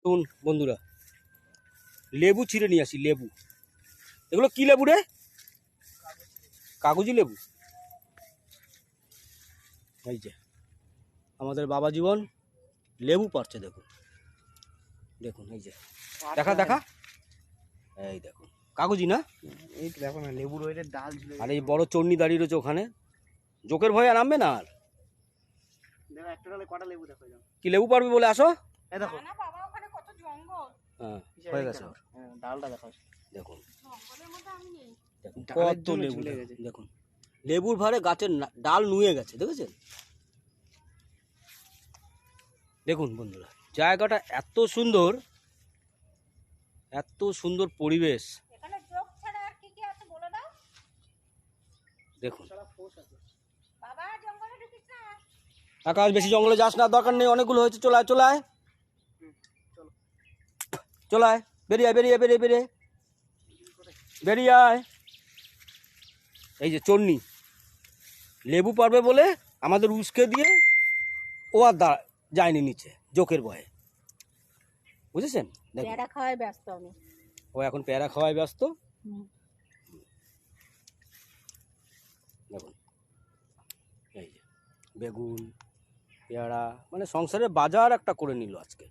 দেখুন বন্ধুরা, লেবু ছিঁড়ে নিয়ে আসি। লেবু, এগুলো কি লেবু রে? কাগজি লেবু। এই যে আমাদের বাবা জীবন লেবু পারছে, দেখুন দেখুন, এই যে দেখা দেখা, এই দেখুন কাগজি না, এই তো দেখো না, লেবুর ওইটা ডাল ঝুলে আর এই বড় চন্নি দাঁড়িয়ে রয়েছে ওখানে। জোকের ভয় আর নামবে না। আর দেখো একটা ডালে কটা লেবু দেখো। কি লেবু পারবে বলে আসো। এই দেখো না বাবা, ওখানে কত জঙ্গল। হ্যাঁ হয়ে গেছে ওর। ডালটা দেখো। দেখুন জঙ্গলের মধ্যে আমি নেই। দেখুন ডালের কত জন্য লেবু ঝুলে দেখুন, গেছে। দেখুন লেবুর ভারে গাছের ডাল নুয়ে গেছে, দেখেছেন? দেখুন বন্ধুরা, জায়গাটা এত সুন্দর, এত সুন্দর পরিবেশ। এখানে যোগ ছাড়া আর কি কি আছে বলে দাও। দেখুন বাবা জঙ্গলে ঢুকিস না। আকাশ, বেশি জঙ্গলে যাস না, দরকার নেই, অনেকগুলো হয়েছে। চলায় চলায় চলায়, বেরিয়ে আয়, বেরিয়ে বেরিয়ে বেরিয়ে বেরিয়ে আয়। এই যে চন্নি লেবু পারবে বলে আমাদের উস্কে দিয়ে ও আর যায়নি নিচে, জোকের ভয়ে, বুঝেছেন? দেখুন পেয়ারা খাওয়ায় ব্যস্ত আমি। ও এখন পেয়ারা খাওয়ায় ব্যস্ত। দেখুন এই যে বেগুন, পেয়ারা, মানে সংসারের বাজার একটা করে নিল আজকে।